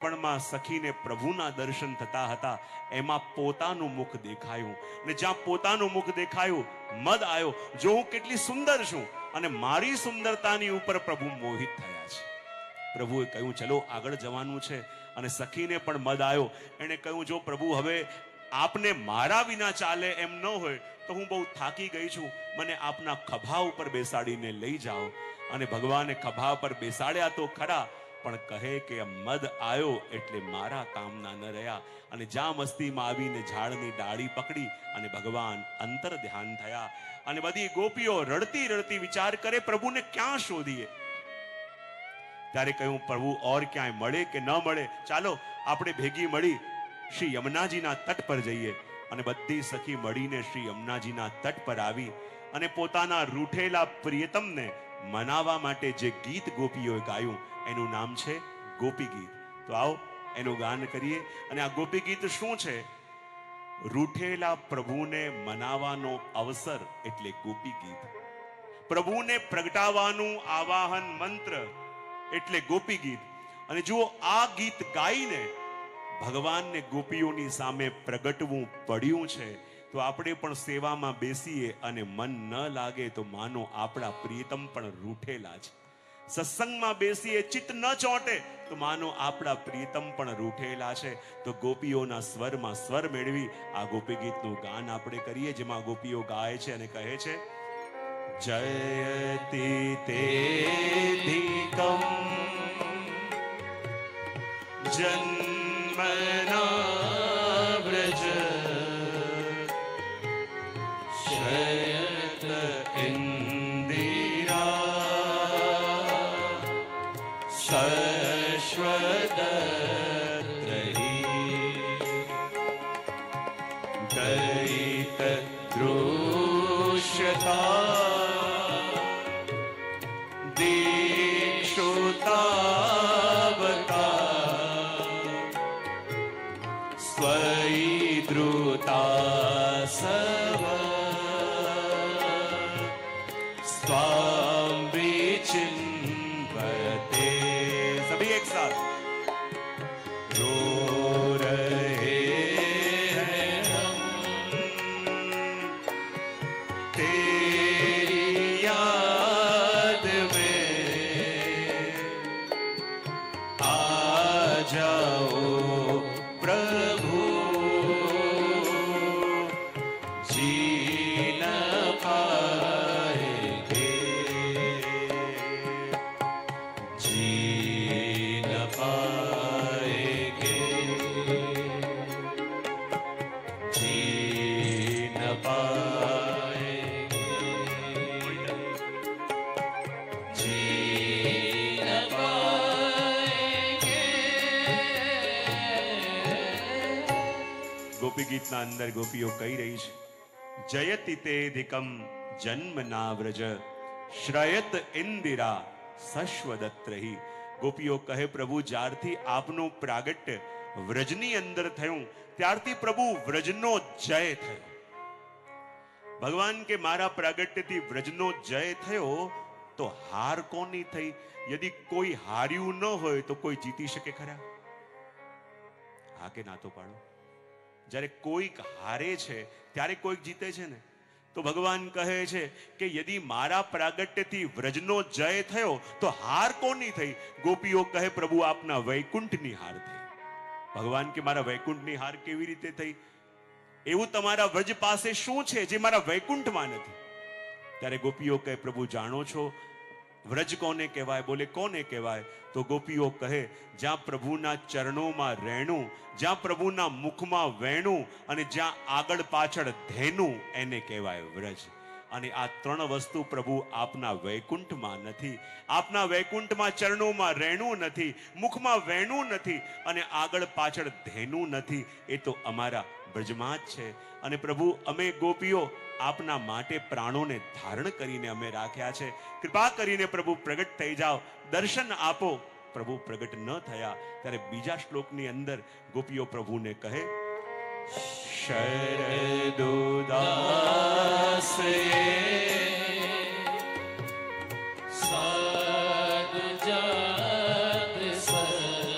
પણ સખીને પ્રભુના દર્શન થતા હતા, એમાં પોતાનું મુખ દેખાયું, અને જ્યાં પોતાનું મુખ દેખાયું મદ આવ્યો, જો હું કેટલી સુંદર છું અને મારી સુંદરતાની ઉપર પ્રભુ મોહિત થયા છે. પ્રભુએ કહ્યું ચલો આગળ જવાનું છે, અને સખીને પણ મદ આવ્યો. એણે કહ્યું જો પ્રભુ હવે આપને મારા વિના ચાલે એમ ન હોય તો હું બહુ થાકી ગઈ છું, મને આપના ખભા ઉપર બેસાડીને લઈ જાઓ. અને ભગવાને ખભા પર બેસાડ્યા તો ખરા, પણ કહે કે મદ આવ્યો એટલે મારા કામના ન રહ્યા. અને જ્યાં મસ્તીમાં આવીને ઝાડની ડાળી પકડી અને ભગવાન અંતર ધ્યાન થયા. અને બધી ગોપીઓ રડતી રડતી વિચાર કરે પ્રભુને ક્યાં શોધીએ. ત્યારે કહ્યું પ્રભુ ઓર ક્યાંય મળે કે ન મળે, ચાલો આપણે ભેગી મળી શ્રી યમુનાજીના તટ પર જઈએ. અને બધી સખી મળીને શ્રી યમુનાજીના તટ પર આવી અને પોતાના રૂઠેલા પ્રિયતમને મનાવવા માટે જે ગીત ગોપીઓએ ગાયું એનું નામ છે ગોપી ગીત. તો આવો એનું ગાન કરીએ. અને આ ગોપી ગીત શું છે? રૂઠેલા પ્રભુને મનાવવાનો અવસર એટલે ગોપી ગીત. પ્રભુને પ્રગટાવવાનું આવાહન મંત્ર એટલે ગોપી ગીત. અને જુઓ આ ગીત ગાઈને ભગવાનને ગોપીઓની સામે પ્રગટવું પડ્યું છે. તો આપણે પણ સેવામાં બેસીએ અને મન ન લાગે તો માનો આપણા પ્રિયતમ પણ રૂઠેલા છે. સત્સંગમાં બેસીએ ચિત્ત ન ચોંટે તો માનો આપણા પ્રિયતમ પણ રૂઠેલા છે. તો ગોપીઓના સ્વરમાં સ્વર મેળવી આ ગોપી ગીતનું ગાન આપણે કરીએ, જેમાં ગોપીઓ ગાય છે અને કહે છે જયતિ તેધિકમ જન્મના વ્રજ શયત ઇન્દિરા શશ્વતત્રયી દયિત દૃશ્યતા દીક્ષુતાવતા સ્વયી ધૃતા સવ સ્વામ વિચિન્વતે. સભી એક સાથ રો રહે हैं हम तेरी याद में, आ जाओ प्रभु जी न पाएंगे, जी न पाएंगे, जी न पाएंगे, जी न पाएंगे. ગોપી ગીતના અંદર ગોપીઓ કહી રહી છે જયતિ તેધિકમ જન્મના વ્રજ શ્રયત ઇન્દિરા શશ્વદત્રહી. ગોપીઓ કહે પ્રભુ જ્યારથી આપનું પ્રાગટ્ય વ્રજની અંદર થયું ત્યારથી પ્રભુ વ્રજનો જય થયો. ભગવાન કે મારા પ્રાગટ્યથી વ્રજનો જય થયો તો હાર કોની થઈ? યદિ કોઈ હાર્યું ન હોય તો કોઈ જીતી શકે ખરા? હા કે ના તો પાડો. જ્યારે કોઈક હારે છે ત્યારે કોઈક જીતે છે ને. તો ભગવાન કહે છે કે યદિ મારા પ્રાગટ્યથી વ્રજનો જય થયો તો હાર કોની થઈ? ગોપીઓ કહે પ્રભુ આપના વૈકુંઠની હાર થઈ. ભગવાન કે મારા વૈકુંઠની હાર કેવી રીતે થઈ? એવું તમારા વ્રજ પાસે શું છે જે મારા વૈકુંઠમાં નથી? ત્યારે ગોપીઓ કહે પ્રભુ જાણો છો વ્રજ કોને કહેવાય? બોલે કોને કહેવાય? તો ગોપીઓ કહે જ્યાં પ્રભુના ચરણોમાં રહેણું, જ્યાં પ્રભુના મુખમાં વેણું અને જ્યાં આગળ પાછળ ધેનું એને કહેવાય વ્રજ. અને આ ત્રણ વસ્તુ પ્રભુ આપના વૈકુંઠમાં નથી. આપના વૈકુંઠમાં ચરણોમાં રહેણું નથી, મુખમાં વેણું નથી અને આગળ પાછળ ધેનું નથી. એ તો અમારા બ્રજમાં જ છે. અને પ્રભુ અમે ગોપીઓ આપના માટે પ્રાણોને ધારણ કરીને અમે રાખ્યા છે. કૃપા કરીને પ્રભુ પ્રગટ થઈ જાઓ, દર્શન આપો. પ્રભુ પ્રગટ ન થયા ત્યારે બીજા શ્લોકની અંદર ગોપીઓ પ્રભુને કહે શરદુદાસ સાધુ જાત સર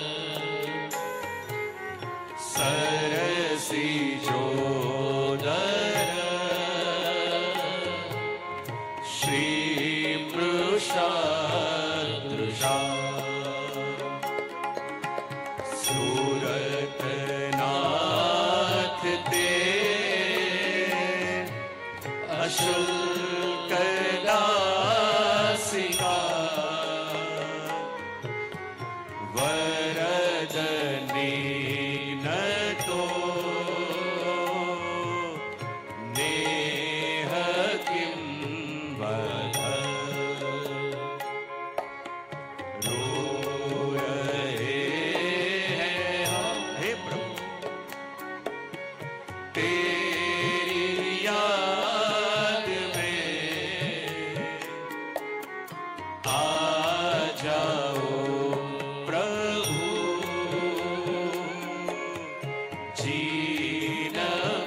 शुल्कदासिका वरदनी न तो नेह किं वद रो रहे हैं हम। हे प्रभु तेरी याद में आ जाओ प्रभु, जी न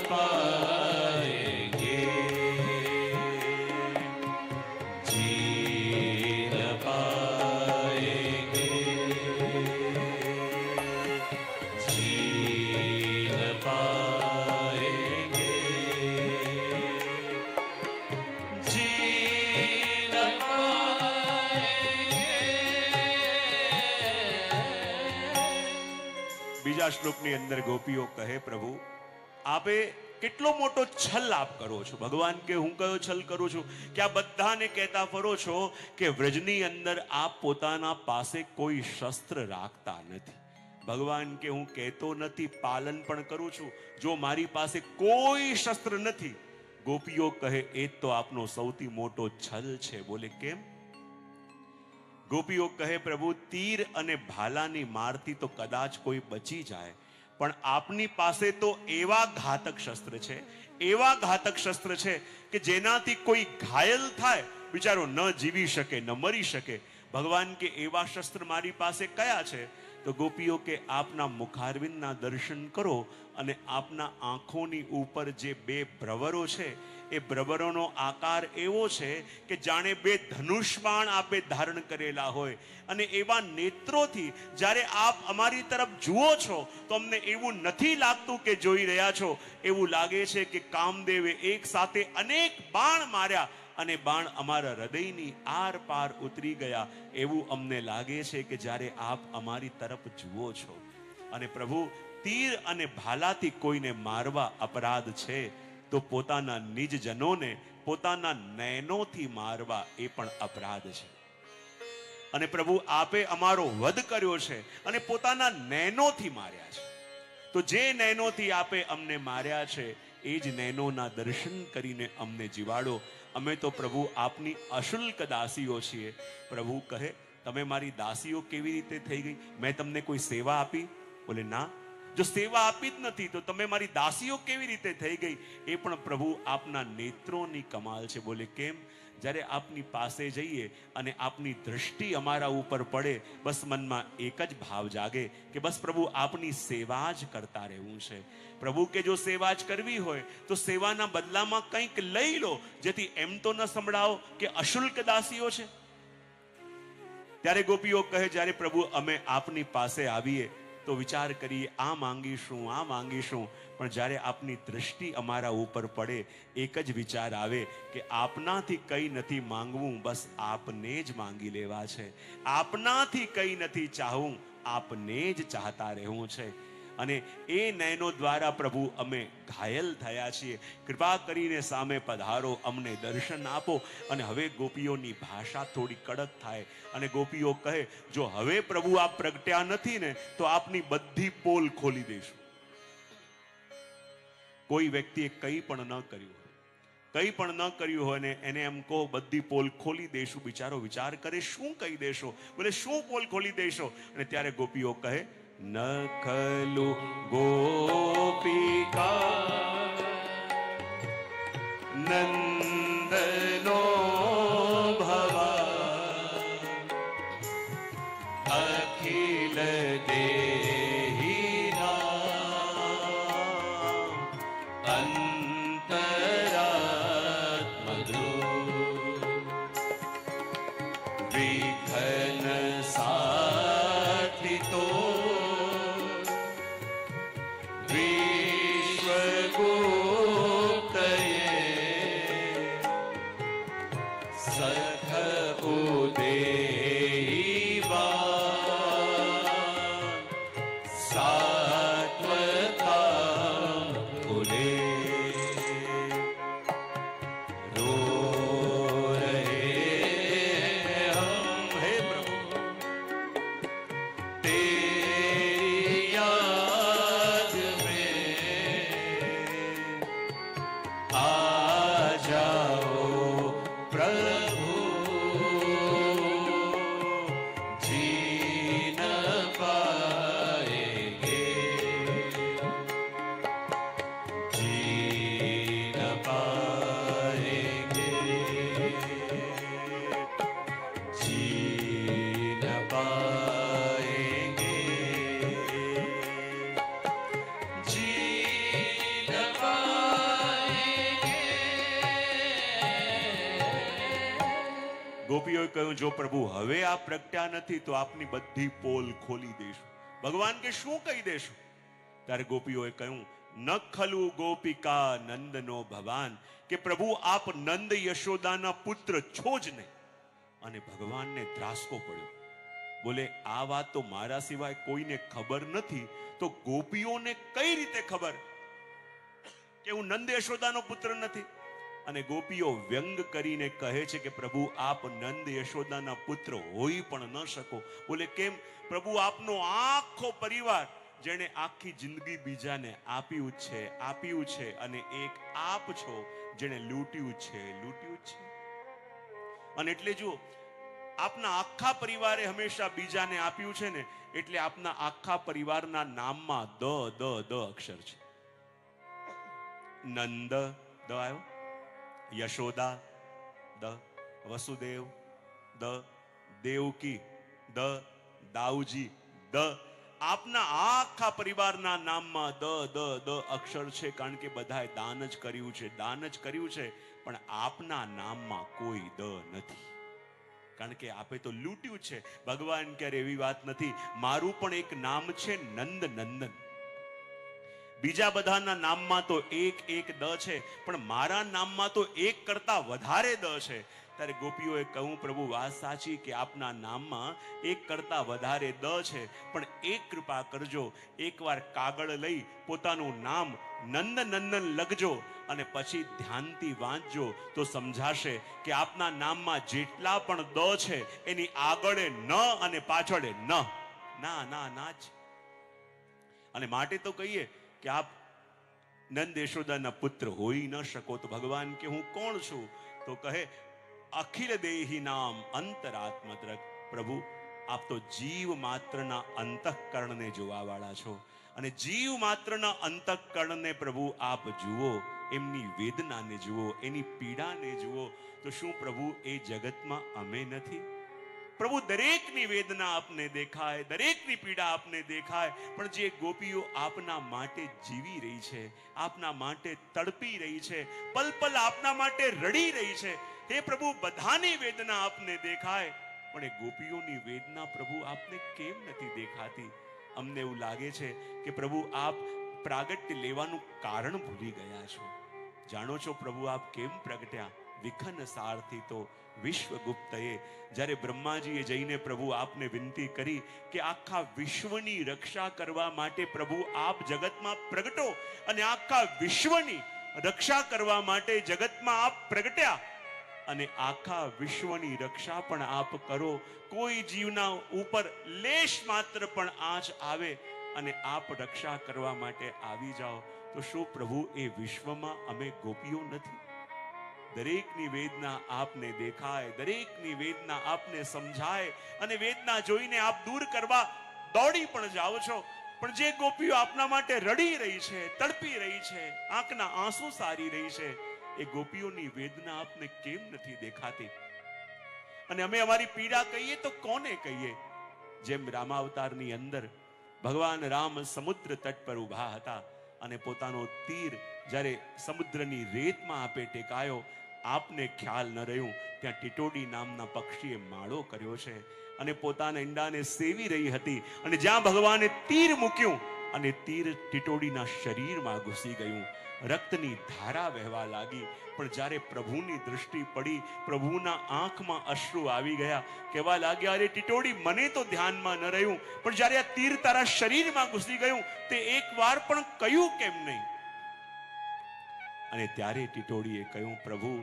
पाएंगे, जी न पाएंगे, जी न पाएंगे, जी न पाएंगे। બીજા શ્લોકની અંદર ગોપીઓ કહે, પ્રભુ આપે કેટલો મોટો છલ આપ કરો છો। ભગવાન કે હું કયો છલ કરું છું કે આ બધાને કહેતા ફરો છો કે વ્રજની અંદર આપ પોતાના પાસે કોઈ શસ્ત્ર રાખતા નથી। ભગવાન કે હું કહેતો નથી, પાલન પણ કરું છું। જો મારી પાસે કોઈ શસ્ત્ર નથી, ગોપીઓ કહે એ તો આપનો સૌથી મોટો છલ છે। બોલે કેમ? ગોપીઓ કહે પ્રભુ તીર અને ભાલાની મારથી તો કદાચ કોઈ બચી જાય, પણ આપની પાસે તો એવા ઘાતક શસ્ત્ર છે, એવા ઘાતક શસ્ત્ર છે કે જેનાથી કોઈ ઘાયલ થાય બિચારો ન જીવી શકે, ન મરી શકે। ભગવાન કે એવા શસ્ત્ર મારી પાસે કયા છે? તો ગોપીઓ કે આપના મુખારવિંદના દર્શન કરો અને આપના આંખોની ઉપર જે બે ભ્રવરો છે એ ભ્રવરોનો આકાર એવો છે કે જાણે બે ધનુષબાણ આપે ધારણ કરેલા હોય, અને એવા નેત્રોથી જ્યારે આપ અમારી તરફ જુઓ છો તો અમને એવું નથી લાગતું કે જોઈ રહ્યા છો, એવું લાગે છે કે કામદેવે એક સાથે અનેક બાણ માર્યા અને બાણ અમારા હૃદયની આર પાર ઉતરી ગયા, એવું અમને લાગે છે કે જ્યારે આપ અમારી તરફ જુઓ છો। અને પ્રભુ તીર અને ભાલાથી કોઈને મારવા અપરાધ છે, તો પોતાના નિજજનોને પોતાના નયનોથી મારવા એ પણ અપરાધ છે। અને પ્રભુ આપે અમારો વધ કર્યો છે અને પોતાના નયનોથી માર્યા છે, તો જે નયનોથી આપે અમને માર્યા છે એ જ નયનોના દર્શન કરીને અમને જીવાડો। અમે તો પ્રભુ આપની અશુલ્ક દાસીઓ છીએ। પ્રભુ કહે તમે મારી દાસીઓ કેવી રીતે થઈ ગઈ? મેં તમને કોઈ સેવા આપી? બોલે ના, જો સેવા આપી જ નથી તો તમે મારી દાસીઓ કેવી રીતે થઈ ગઈ? એ પણ પ્રભુ આપના નેત્રોની કમાલ છે। બોલે કેમ? જ્યારે આપની પાસે જઈએ અને આપની દૃષ્ટિ અમારા ઉપર પડે, બસ મનમાં એક જ ભાવ જાગે કે બસ પ્રભુ આપની સેવા જ કરતા રહેવું છે। પ્રભુ કે જો સેવા જ કરવી હોય તો સેવાના બદલામાં કંઈક લઈ લો, જેથી એમ તો ન સંભળાવો કે અશુલ્ક દાસીઓ છે। ત્યારે ગોપીઓ કહે જ્યારે પ્રભુ અમે આપની પાસે આવીએ તો વિચાર કરીએ આ માંગીશું, આ માંગીશું, પણ જ્યારે આપની દૃષ્ટિ અમારા ઉપર પડે એક જ વિચાર આવે કે આપનાથી કંઈ નથી માંગવું, બસ આપને જ માંગી લેવા છે। આપનાથી કંઈ નથી ચાહવું, આપને જ ચાહતા રહેવું છે। અને એ નયનો દ્વારા પ્રભુ અમે ઘાયલ થયા છીએ। કૃપા કરીને સામે પધારો, અમને દર્શન આપો। અને હવે ગોપીઓની ભાષા થોડી કડક થાય અને ગોપીઓ કહે જો હવે પ્રભુ આપ પ્રગટ્યા નથી ને તો આપની બધી પોલ ખોલી દઈશું। કોઈ વ્યક્તિએ કંઈ પણ ન કર્યું હોય, કંઈ પણ ન કર્યું હોય ને એને એમ કહો બધી પોલ ખોલી દઈશું, બિચારો વિચાર કરે શું કહી દેશો? બોલે શું પોલ ખોલી દેશો? અને ત્યારે ગોપીઓ કહે ન ખલુ ગોપિકા નંદનો ભવા અખિલ દેહી નામ અંતરાત્મધુ વિઘ્ન સાધિતો ગોપીઓએ કહ્યું, જો પ્રભુ હવે આ પ્રગટ્યા નથી તો આપની બધી પોલ ખોલી દઈશું. ભગવાન કે શું કહી દેશું? ત્યારે ગોપીઓએ કહ્યું, ન ખલુ ગોપિકા નંદનો ભવાન, કે પ્રભુ આપ નંદ યશોદાના પુત્ર છો જ નહીં. અને ભગવાનને ધ્રાસકો પડ્યો. બોલે, આ વાત તો મારા સિવાય કોઈને ખબર નથી, તો ગોપીઓને કઈ રીતે ખબર કે હું નંદ યશોદાનો પુત્ર નથી? અને ગોપીઓ વ્યંગ કરીને કહે છે કે પ્રભુ આપ નંદ યશોદાના પુત્ર હોઈ પણ ન શકો. બોલે, કેમ? પ્રભુ આપનો આખો પરિવાર, જેણે આખી જિંદગી બીજાને આપ્યું છે, અને એક આપ છો જેણે લૂંટ્યું છે. અને એટલે જુઓ, આપના આખા પરિવારે હંમેશા બીજાને આપ્યું છે ને, એટલે આપના આખા પરિવારના નામમાં દ અક્ષર છે. નંદ દ આવ્યો, યશોદા દ, વસુદેવ દ, દેવકી દ, દાઉજી દ. આપના આખા પરિવારના નામમાં દ અક્ષર છે, કારણ કે બધાએ દાન જ કર્યું છે. પણ આપના નામમાં કોઈ દ નથી, કારણ કે આપે તો લૂંટ્યું છે. ભગવાન ક્યારે એવી વાત નથી. મારું પણ એક નામ છે નંદ નંદન. બીજા બધાના નામમાં તો એક દ છે, પણ મારા નામમાં તો એક કરતા વધારે દ છે. ત્યારે ગોપીઓએ કહ્યું, પ્રભુ વાત સાચી કે આપના નામમાં એક કરતા વધારે દ છે, પણ એક કૃપા કરજો, એકવાર કાગળ લઈ પોતાનું નામ નંદ નંદન લખજો અને પછી ધ્યાનથી વાંચજો તો સમજાશે કે આપના નામમાં જેટલા પણ દ છે એની આગળે ન અને પાછળે ના જ. અને માટે તો કહીએ કે આપ નંદ યશોદાના પુત્ર હોઈ ન શકો. તો ભગવાન કે હું કોણ છું? તો કહે, અખિલ દેહી નામ અંતરાત્મદ્રક. પ્રભુ આપ તો જીવ માત્રના અંતઃકરણને જોવા વાળા છો, અને જીવ માત્રના અંતઃકરણને પ્રભુ આપ જુઓ, એમની વેદનાને જુઓ, એની પીડાને જુઓ. તો શું પ્રભુ એ જગતમાં અમે નથી? પ્રભુ દરેકની વેદના આપને દેખાય, દરેકની પીડા આપને દેખાય, પણ જે ગોપીઓ આપના માટે જીવી રહી છે, આપના માટે તડપી રહી છે, પલ પલ આપના માટે રડી રહી છે, હે પ્રભુ બધાની વેદના આપને દેખાય, પણ એ ગોપીઓની વેદના પ્રભુ આપને કેમ નથી દેખાતી? અમને એવું લાગે છે કે પ્રભુ આપ પ્રાગટ્ય લેવાનું કારણ ભૂલી ગયા છો. જાણો છો પ્રભુ આપ કેમ પ્રગટ્યા? વિખન સારથી તો વિશ્વગુપ્તએ, જ્યારે બ્રહ્માજીએ જઈને પ્રભુ આપને વિનંતી કરી કે આખા વિશ્વની રક્ષા કરવા માટે પ્રભુ આપ જગતમાં પ્રગટો, અને આખા વિશ્વની રક્ષા કરવા માટે જગતમાં આપ પ્રગટ્યા, અને આખા વિશ્વની રક્ષા પણ આપ કરો. કોઈ જીવના ઉપર લેશ માત્ર પણ આંચ આવે અને આપ રક્ષા કરવા માટે આવી જાઓ, તો શું પ્રભુ એ વિશ્વમાં અમે ગોપીઓ નથી? દરેકની વેદના આપને દેખાય, દરેકની વેદના આપને સમજાય, અને વેદના જોઈને આપ દૂર કરવા દોડી પણ જાઓ છો. પણ જે ગોપીઓ આપના માટે રડી રહી છે, તડપી રહી છે, આંખના આંસુ સારી રહી છે, એ ગોપીઓની વેદના આપને કેમ નથી દેખાતી? અને અમે અમારી પીડા કહીએ તો કોને કહીએ? જેમ રામાવતારની અંદર ભગવાન રામ સમુદ્ર તટ પર ઊભા હતા, અને પોતાનો તીર જ્યારે સમુદ્રની રેતમાં આપે ટેકાયો, આપને ખ્યાલ ન રહ્યું ત્યાં ટીટોડી નામના પક્ષીએ માળો કર્યો છે અને પોતાના ઈંડાને સેવી રહી હતી, અને જ્યાં ભગવાને તીર મૂક્યું અને તીર ટીટોડીના શરીરમાં ઘૂસી ગયું, રક્તની ધારા વહેવા લાગી. પણ જ્યારે પ્રભુની દૃષ્ટિ પડી, પ્રભુના આંખમાં અશ્રુ આવી ગયા, કહેવા લાગ્યા, અરે ટીટોડી, મને તો ધ્યાનમાં ન રહ્યું, પણ જ્યારે આ તીર તારા શરીરમાં ઘૂસી ગયું તે એક વાર પણ કહ્યું કેમ નહીં? અને ત્યારે ટીટોડીએ કહ્યું, પ્રભુ,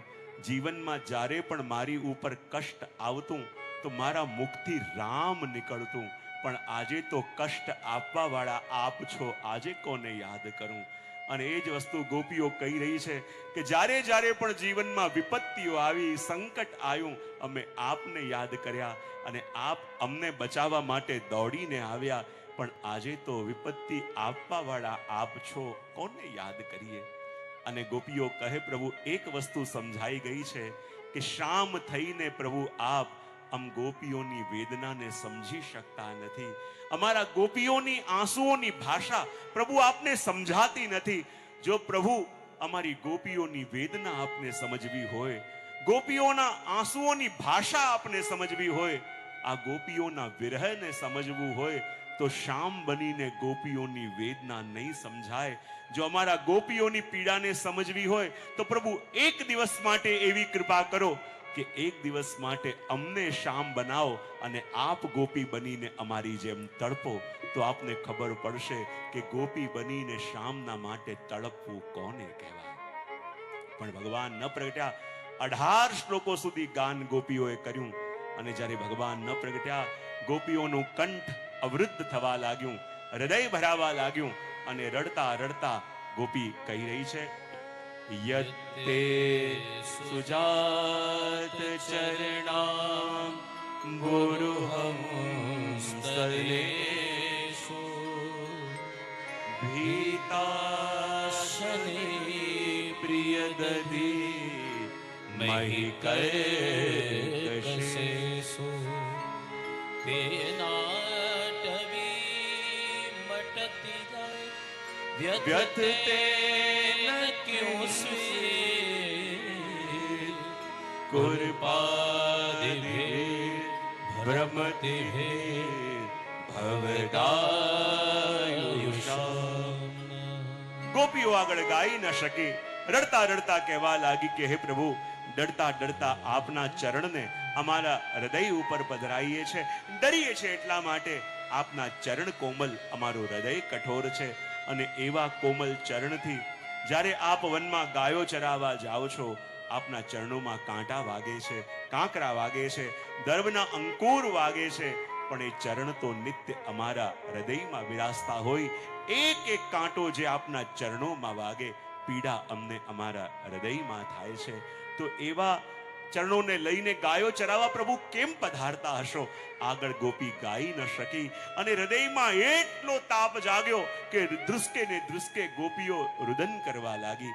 જીવનમાં જ્યારે પણ મારી ઉપર કષ્ટ આવતું તો મારા મુખથી રામ નીકળતું, પણ આજે તો કષ્ટ આપવા વાળા આપ છો, આજે કોને યાદ કરું? અને એ જ વસ્તુ ગોપીઓ કહી રહી છે કે જ્યારે જ્યારે પણ જીવનમાં વિપત્તિઓ આવી, સંકટ આવ્યું, અમે આપને યાદ કર્યા, અને આપ અમને બચાવવા માટે દોડીને આવ્યા, પણ આજે તો વિપત્તિ આપવા વાળા આપ છો, કોને યાદ કરીએ? અને ગોપીઓ કહે, પ્રભુ એક વસ્તુ સમજાઈ ગઈ છે કે શામ થઈને પ્રભુ આપ અમ ગોપીઓની વેદનાને સમજી શકતા નથી. અમારા ગોપીઓની આંસુઓની ભાષા પ્રભુ આપને સમજાતી નથી. જો પ્રભુ અમારી ગોપીઓની વેદના આપને સમજવી હોય, ગોપીઓના આંસુઓની ભાષા આપને સમજવી હોય, આ ગોપીઓના વિરહને સમજવું હોય, તો શ્યામ બનીને ગોપીઓની વેદના નહીં સમજાય. જો અમારા ગોપીઓની પીડાને સમજવી હોય તો પ્રભુ એક દિવસ માટે એવી કૃપા કરો કે એક દિવસ માટે અમને શ્યામ બનાવો અને આપ ગોપી બનીને અમારી જેમ તડપો, તો આપને ખબર પડશે કે ગોપી બનીને શ્યામના માટે તડપવું કોને કહેવાય. પણ ભગવાન ન પ્રગટ્યા. 18 શ્લોકો સુધી ગાન ગોપીઓએ કર્યું, અને જ્યારે ભગવાન ન પ્રગટ્યા, ગોપીઓનું કંઠ અવૃદ્ધ થવા લાગ્યું, હૃદય ભરાવા લાગ્યું, અને રડતા રડતા ગોપી કહી રહી છે, યત્તે સુજાત ચરણામ ગુરુહમ સ્થલેષુ ભીતાશને પ્રિયદધી મહી કર્કશેષુ व्यथते न क्यों स्वीर कुरपादिभिः भ्रमतिभिः भवदायुषाम्. ગોપીઓ આગળ ગાઈ ન શકી, રડતા રડતા કહેવા લાગી કે હે પ્રભુ, ડરતા ડરતા આપના ચરણને અમારા હૃદય ઉપર પધરાઈએ છે, ડરીએ છે એટલા માટે. આપના ચરણ કોમલ, અમારું હૃદય કઠોર છે, અને એવા કોમલ ચરણથી જ્યારે આપ વનમાં ગાયો ચરાવવા જાઓ છો, આપના ચરણોમાં કાંટા વાગે છે, કાંકરા વાગે છે, દર્ભના અંકુર વાગે છે, પણ એ ચરણ તો નિત્ય અમારા હૃદયમાં વિરાજતા હોય. એક એક કાંટો જે આપના ચરણોમાં વાગે, પીડા અમને અમારા હૃદયમાં થાય છે. તો એવા ચરણોને લઈને ગાયો ચરાવવા પ્રભુ કેમ પધારતા હશો? આગળ ગોપી ગાઈ ન શકી, અને હૃદયમાં એટલો તાપ જાગ્યો કે ધ્રુસકે ને ધ્રુસકે ગોપીઓ રુદન કરવા લાગી.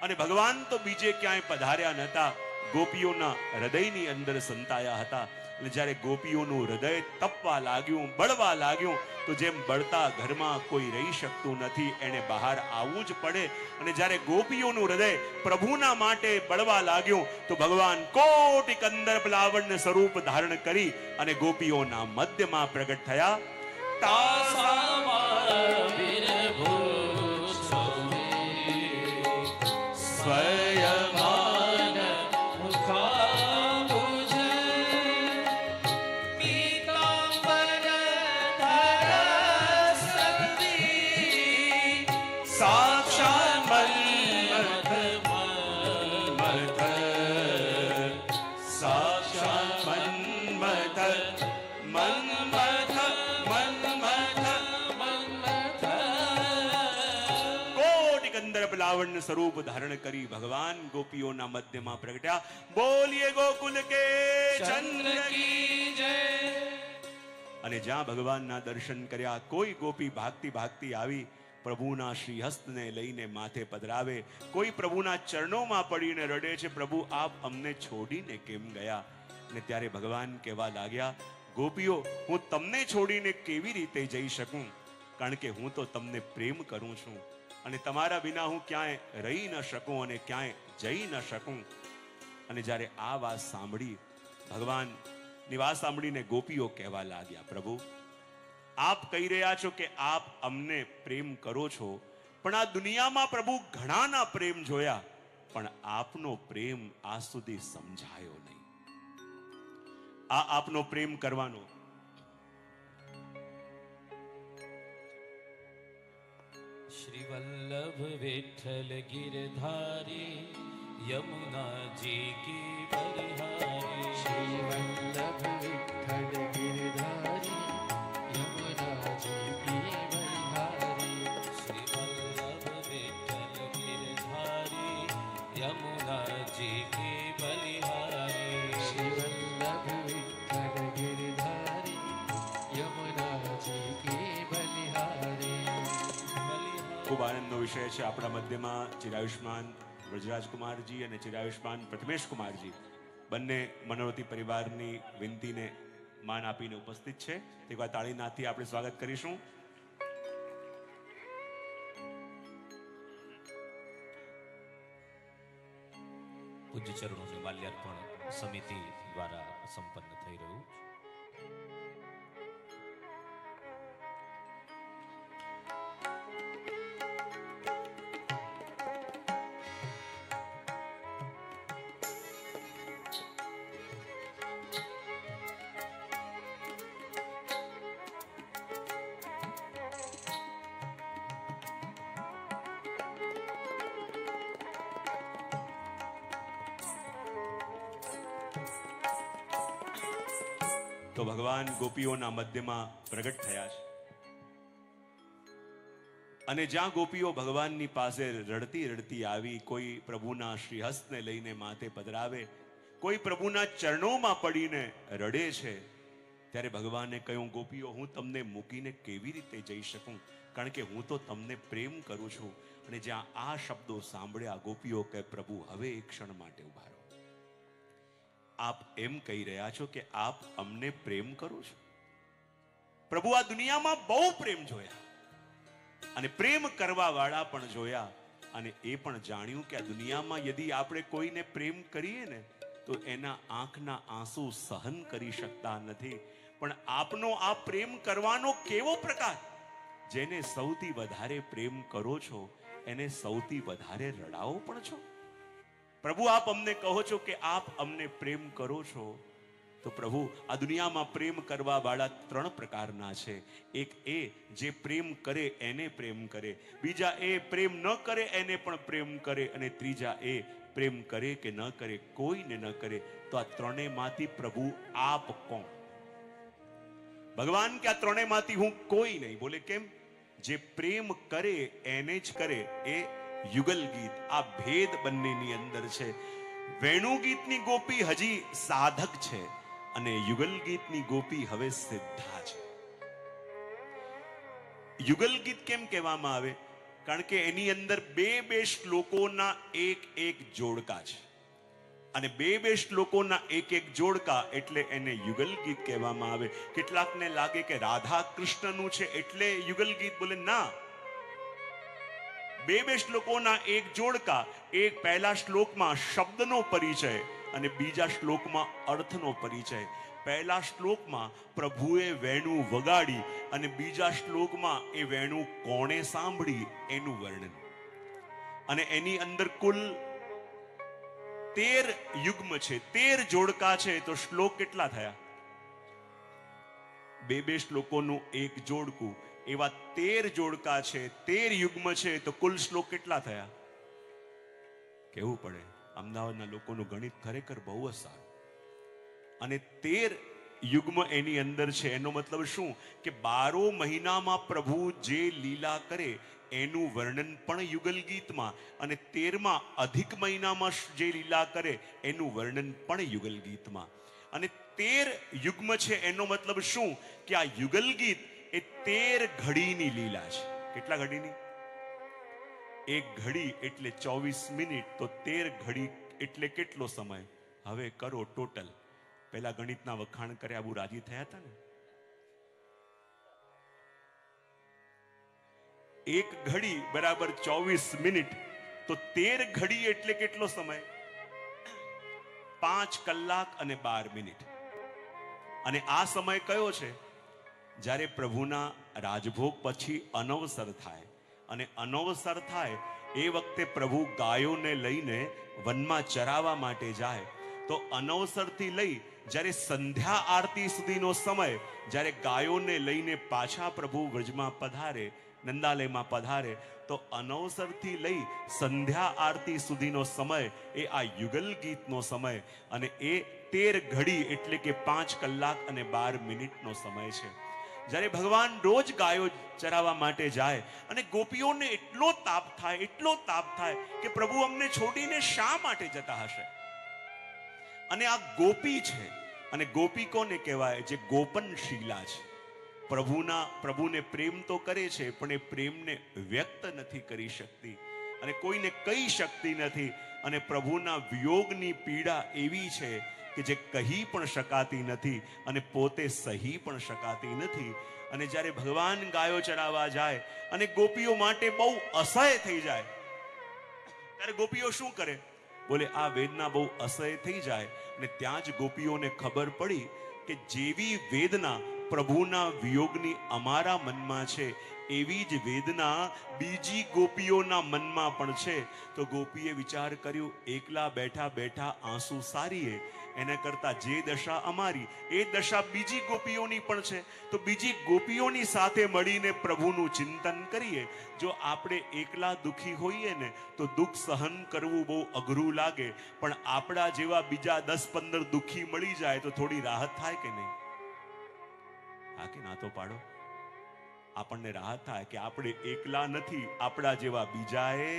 અને ભગવાન તો બીજે ક્યાંય પધાર્યા નહોતા, ગોપીઓના હૃદયની અંદર સંતાયા હતા. અને જ્યારે ગોપીઓનું હૃદય તપવા લાગ્યું, બળવા લાગ્યું, તો જેમ બળતા ઘરમાં કોઈ રહી શકતું નથી, એને બહાર આવવું જ પડે. અને જ્યારે ગોપીઓનું હૃદય પ્રભુના માટે બળવા લાગ્યું, તો ભગવાન કોટિ કંદર્પ લાવણ્ય સ્વરૂપ ધારણ કરી અને ગોપીઓના મધ્યમાં પ્રગટ થયા. લાવણ્ય સ્વરૂપ ધારણ કરી ભગવાન ગોપીઓના મધ્યમાં પ્રગટ્યા. બોલીએ ગોકુલ કે ચંદ્ર કી જય. અને જ્યાં ભગવાનના દર્શન કર્યા, કોઈ ગોપી ભાગતી ભાગતી આવી પ્રભુના શ્રીહસ્તને લઈને માથે પધરાવે, કોઈ પ્રભુના ચરણોમાં પડીને રડે છે, પ્રભુ આપ અમને છોડીને કેમ ગયા? અને ત્યારે ભગવાન કહેવા લાગ્યા, ગોપીઓ, હું તમને છોડીને કેવી રીતે જઈ શકું? કારણ કે હું તો તમને પ્રેમ કરું છું, અને તમારા વિના હું ક્યાંય રહી ન શકું અને ક્યાંય જઈ ન શકું. અને જ્યારે આ વાત સાંભળી, ભગવાનની વાત સાંભળીને ગોપીઓ કહેવા લાગ્યા, પ્રભુ આપ કહી રહ્યા છો કે આપ અમને પ્રેમ કરો છો, પણ આ દુનિયામાં પ્રભુ ઘણાના પ્રેમ જોયા, પણ આપનો પ્રેમ આજ સુધી સમજાયો નહીં. આ આપનો પ્રેમ કરવાનો श्री वल्लभ विठ्ठल गिरधारी यमुना जी की बलिहारी. श्री वल्लभ विठ्ठल गिरधारी यमुना जी की बलिहारी. श्री वल्लभ विठ्ठल गिरधारी यमुना जी की बलिहारी. श्री वल्लभ विठ्ठल गिरधारी यमुना जी की बलिहारी. ખૂબ આનંદનો વિષય છે. આપણા મધ્યમાં ચિરાયુષ્માન વ્રજરાજકુમારજી અને ચિરાયુષ્માન પ્રથમેશકુમારજી બંને મનોરથી પરિવારની વિનંતીને માન આપીને ઉપસ્થિત છે. એકવાર તાળીનાથી આપણે સ્વાગત કરીશું. પૂજ્ય ચરણોને માલ્યાર્પણ સમિતિ દ્વારા સંપન્ન થઈ રહ્યું છે. તો ભગવાન ગોપીઓના મધ્યમાં પ્રગટ થયા છે અને જ્યાં ગોપીઓ ભગવાનની પાસે રડતી રડતી આવી, કોઈ પ્રભુના શ્રીહસ્તને લઈને માથે પધરાવે, કોઈ પ્રભુના ચરણોમાં પડીને રડે છે, ત્યારે ભગવાને કહ્યું, ગોપીઓ, હું તમને મૂકીને કેવી રીતે જઈ શકું, કારણ કે હું તો તમને પ્રેમ કરું છું. અને જ્યાં આ શબ્દો સાંભળ્યા, ગોપીઓ કહે, પ્રભુ હવે એક ક્ષણ માટે ઉભા રહો. આપ એમ કહી રહ્યા છો કે આપ અમને પ્રેમ કરો છો? પ્રભુ, આ દુનિયામાં બહુ પ્રેમ જોયા અને પ્રેમ કરવા વાળા પણ જોયા, અને એ પણ જાણ્યું કે આ દુનિયામાં યદિ આપણે કોઈને પ્રેમ કરીએ ને તો એના આંખના આંસુ સહન કરી શકતા નથી. પણ આપનો આ પ્રેમ કરવાનો કેવો પ્રકાર? જેને સૌથી વધારે પ્રેમ કરો છો એને સૌથી વધારે રડાવો પણ છો. પ્રભુ, આપ અમને કહો છો કે આપ અમને પ્રેમ કરો છો, તો પ્રભુ, આ દુનિયામાં પ્રેમ કરવા વાળા 3 પ્રકારના છે. એક એ જે પ્રેમ કરે એને પ્રેમ કરે, બીજા એ પ્રેમ ન કરે એને પણ પ્રેમ કરે, અને ત્રીજા એ પ્રેમ કરે કે ન કરે કોઈને ન કરે. તો આ 3માંથી પ્રભુ આપ કોણ? ભગવાન કે આ 3માંથી હું કોઈ નહીં. બોલે કેમ? જે પ્રેમ કરે એને જ કરે. એ યુગલ ગીત, આ ભેદ બંનેની અંદર છે. વેણુ ગીતની ગોપી હજી સાધક છે અને યુગલ ગીતની ગોપી હવે સિદ્ધા છે. યુગલ ગીત કેમ કહેવામાં આવે? કારણ કે એની અંદર બે શ્લોકોના એક જોડકા છે, અને બે શ્લોકોના એક જોડકા એટલે એને યુગલ ગીત કહેવામાં આવે. કેટલાકને લાગે કે રાધા કૃષ્ણનું છે એટલે યુગલ ગીત. બોલે ના, બે શ્લોકોના એક જોડકા, એક પહેલા શ્લોકમાં શબ્દનો પરિચય અને બીજા શ્લોકમાં અર્થનો પરિચય. પહેલા શ્લોકમાં પ્રભુએ વેણુ વગાડી અને બીજા શ્લોકમાં એ વેણુ કોણે સાંભળી એનું વર્ણન. અને એની અંદર કુલ 13 યુગ્મ છે, 13 જોડકા છે. તો શ્લોક કેટલા થયા? બે શ્લોકોનું એક જોડકું, એવા 13 જોડકા છે, 13 યુગ્મ છે. તો કુલ શ્લોક કેટલા થયા? કહેવું પડે, અમદાવાદના લોકોનું ગણિત ખરેખર બહુ જ સારું. અને 13 યુગ્મ એની અંદર છે. એનો મતલબ શું? કે 12 મહિનામાં પ્રભુ જે લીલા કરે એનું વર્ણન પણ યુગલ ગીતમાં, અને 13મા અધિક મહિનામાં જે લીલા કરે એનું વર્ણન પણ યુગલ ગીતમાં. અને 13 યુગ્મ છે એનો મતલબ શું? કે આ યુગલ ગીત એ 13 ઘડીની લીલા છે. કેટલા ઘડીની? એક ઘડી એટલે 24 મિનિટ. તો 13 ઘડી એટલે કેટલો સમય? હવે કરો ટોટલ. પેલા ગણિતના વખાણ કર્યા, બહુ રાજી થયા હતા ને. એક ઘડી બરાબર 24 મિનિટ. તો 13 ઘડી એટલે કેટલો સમય? 5 કલાક અને 12 મિનિટ. અને આ સમય કયો છે? જ્યારે પ્રભુના રાજભોગ પછી અનવસર થાય. અને અનવસર થાય એ વખતે પ્રભુ ગાયોને લઈને વનમાં ચરાવવા માટે જાય. તો અનવસરથી લઈ જ્યારે સંધ્યા આરતી સુધીનો સમય, જ્યારે ગાયોને લઈને પાછા પ્રભુ વ્રજમાં પધારે, નંદાલયમાં પધારે, તો અનવસરથી લઈ સંધ્યા આરતી સુધીનો સમય એ આ યુગલ ગીતનો સમય. અને એ 13 ઘડી એટલે કે 5 કલાક અને 12 મિનિટનો સમય છે. જ્યારે ભગવાન રોજ ગાયો ચરાવવા માટે જાય અને ગોપીઓને એટલો તાપ થાય કે પ્રભુ અમને છોડીને શા માટે જતા હશે. અને આ ગોપી છે. અને ગોપી કોને કહેવાય? જે ગોપનશીલા છે. પ્રભુને પ્રેમ તો કરે છે, પણ એ પ્રેમને વ્યક્ત નથી કરી શકતી અને કોઈને કહી શકતી નથી. અને પ્રભુના વિયોગની પીડા એવી છે કે જે કહી પણ શકાતી નથી અને પોતે સહી પણ શકાતી નથી. અને જ્યારે ભગવાન ગાયો ચરાવવા જાય અને ગોપીઓ માટે બહુ અસહ્ય થઈ જાય, ત્યારે ગોપીઓ શું કરે? બોલે આ વેદના બહુ અસહ્ય થઈ જાય. અને ત્યાં જ ગોપીઓને ખબર પડી કે જેવી વેદના પ્રભુના વિયોગની અમારા મનમાં છે એવી જ વેદના બીજી ગોપીઓના મનમાં પણ છે. તો ગોપીએ વિચાર કર્યું, એકલા બેઠા બેઠા આંસુ સારીએ એને કરતા જે દશા અમારી એ દશા બીજી ગોપીઓની પણ છે. તો બીજી ગોપીઓની સાથે મળીને પ્રભુનું ચિંતન કરીએ. જો આપણે એકલા દુખી હોઈએ ને તો દુઃખ સહન કરવું બહુ અઘરું લાગે, પણ આપણા જેવા બીજા 10-15 દુખી મળી જાય તો થોડી રાહત થાય કે નહીં? હા કે ના તો પાડો. આપણને રાહત થાય કે આપણે એકલા નથી, આપણા જેવા બીજાએ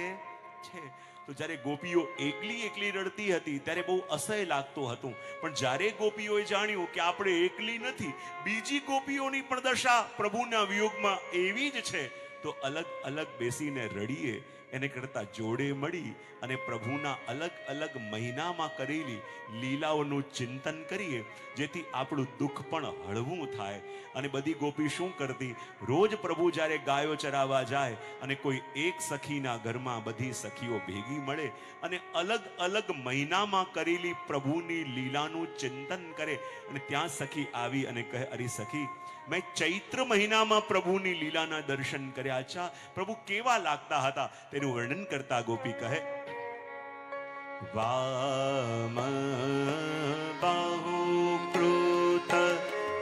છે. તો જ્યારે ગોપીઓ એકલી રડતી હતી ત્યારે બહુ અસહ્ય લાગતું હતું, પણ જ્યારે ગોપીઓએ જાણ્યું કે આપણે એકલી નથી, બીજી ગોપીઓની પણ દશા પ્રભુના વિયોગમાં એવી જ છે, તો અલગ અલગ બેસીને રડીએ એને કરતા જોડે મળી અને પ્રભુના અલગ અલગ મહિનામાં કરેલી લીલાઓનું ચિંતન કરીએ, જેથી આપણું દુઃખ પણ હળવું થાય. અને બધી ગોપી શું કરતી? રોજ પ્રભુ જ્યારે ગાયો ચરાવવા જાય અને કોઈ એક સખીના ઘરમાં બધી સખીઓ ભેગી મળે અને અલગ અલગ મહિનામાં કરેલી પ્રભુની લીલાનું ચિંતન કરે. અને ત્યાં સખી આવી અને કહે, અરે સખી, મેં ચૈત્ર મહિનામાં પ્રભુની લીલાના દર્શન કર્યા. અચ્છા, પ્રભુ કેવા લાગતા હતા તેનું વર્ણન કરતા ગોપી કહે, વામ બાહુ કૃત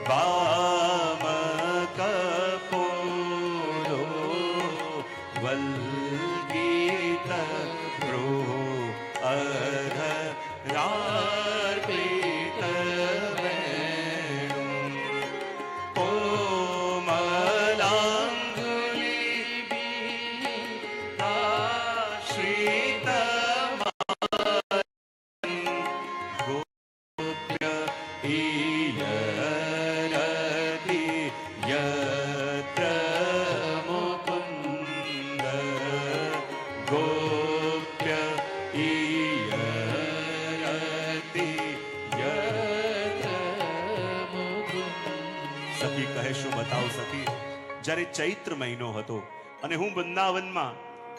વામ કપોલો વલ્ગીત ભ્રૂ અધ રાર્પિત વેણું કોમલાંગુલી આશ્રિત ગોપ્ય ઈયરતિ યત્ર મુકુંદ ગોપ્ય ઈયરતિ યત્ર મુકુંદ. સખી કહે, શું બતાવ સખી, જ્યારે ચૈત્ર મહિનો હતો અને હું વૃંદાવનમાં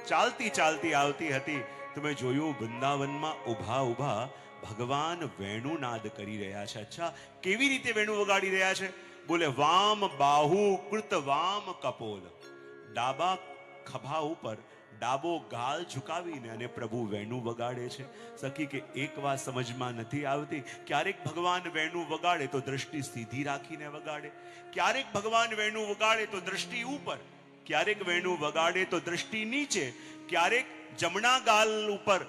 ચાલતી ચાલતી આવતી હતી તો મેં જોયું વૃંદાવનમાં ઊભા ઊભા ભગવાન વેણુનાદ કરી રહ્યા છે. અચ્છા, કેવી રીતે વેણુ વગાડી રહ્યા છે? બોલે, વામ બાહુ કૃત વામ કપોલ, ડાબા ખભા ઉપર ડાબો ગાલ ઝુકાવીને અને પ્રભુ વેણુ વગાડે છે. સખી કે એક વાત સમજમાં નથી આવતી, ક્યારેક ભગવાન વેણુ વગાડે તો દ્રષ્ટિ સીધી રાખીને વગાડે, ક્યારેક ભગવાન વેણુ વગાડે તો દ્રષ્ટિ ઉપર, ક્યારેક વેણુ વગાડે તો દ્રષ્ટિ નીચે, ક્યારેક જમણા ગાલ ઉપર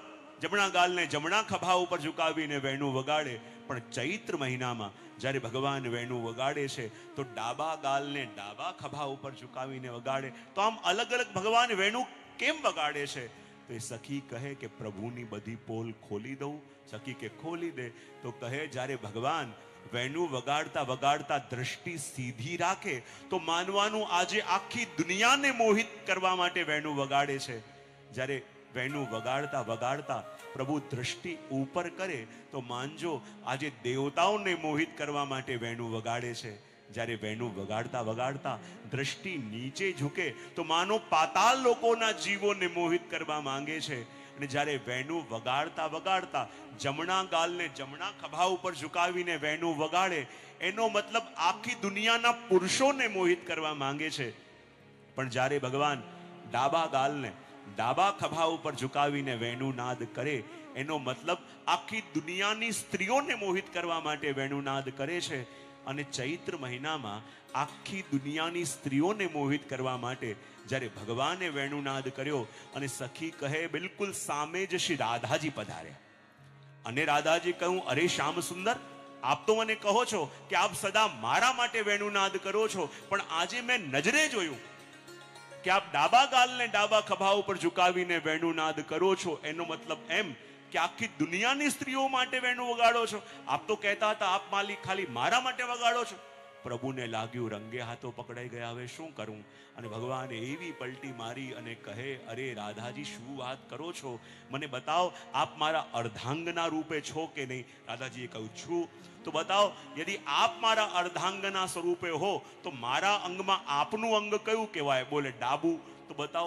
જમણા ગાલને જમણા ખભા ઉપર ઝુકાવીને વેણુ વગાડે. પણ ચૈત્ર મહિનામાં જ્યારે ભગવાન વેણુ વગાડે છે તો ડાબા ગાલને ડાબા ખભા ઉપર ઝુકાવીને વગાડે. તો આમ અલગ અલગ ભગવાન વેણુ કેમ વગાડે છે? તો એ સખી કહે કે પ્રભુની બધી પોલ ખોલી દઉં. સખી કે ખોલી દે. તો કહે, જ્યારે ભગવાન વેણુ વગાડતા વગાડતા દ્રષ્ટિ સીધી રાખે તો માનવાનું આજે આખી દુનિયાને મોહિત કરવા માટે વેણુ વગાડે છે. જ્યારે વેણુ વગાડતા વગાડતા પ્રભુ દ્રષ્ટિ ઉપર કરે તો માનજો આજે દેવતાઓને મોહિત કરવા માટે વેણુ વગાડે છે. જ્યારે વેણુ વગાડતા વગાડતા દ્રષ્ટિ નીચે ઝૂકે તો માનો પાતાળ લોકોના જીવોને મોહિત કરવા માંગે છે. અને જ્યારે વેણુ વગાડતા વગાડતા જમણા ગાલને જમણા ખભા ઉપર ઝુકાવીને વેણુ વગાડે એનો મતલબ આખી દુનિયાના પુરુષોને મોહિત કરવા માંગે છે. પણ જ્યારે ભગવાન ડાબા ગાલને ડાબા ખભા ઉપર ઝુકાવીને વેણુનાદ કરે એનો મતલબ આખી દુનિયાની સ્ત્રીઓને મોહિત કરવા માટે વેણુનાદ કરે છે. અને ચૈત્ર મહિનામાં આખી દુનિયાની સ્ત્રીઓને મોહિત કરવા માટે જ્યારે ભગવાને વેણુનાદ કર્યો અને સખી કહે બિલકુલ સામે જ શ્રી રાધાજી પધાર્યા. અને રાધાજી કહ્યું, અરે શ્યામ સુંદર, આપ તો મને કહો છો કે આપ સદા મારા માટે વેણુનાદ કરો છો, પણ આજે મેં નજરે જોયું કે આપ ડાબા ગાલને ડાબા ખભા ઉપર ઝુકાવીને વેણુનાદ કરો છો. એનો મતલબ એમ કે આખી દુનિયાની સ્ત્રીઓ માટે વેણુ વગાડો છો. આપ તો કહેતા હતા આપ ખાલી મારા માટે વગાડો છો. પ્રભુને લાગ્યું રંગે હાથો પકડાઈ ગયા, હવે શું કરું? અને ભગવાને એવી પલટી મારી અને કહે, અરે રાધાજી, શું વાત કરો છો? મને બતાવો, આપ મારા અર્ધાંગના રૂપે છો કે નહીં? રાધાજીએ કહ્યું, છું. તો બતાવો, યદિ આપ મારા અર્ધાંગના સ્વરૂપે હો તો મારા અંગમાં આપનું અંગ કયું કહેવાય? બોલે, ડાબુ. તો બતાવો.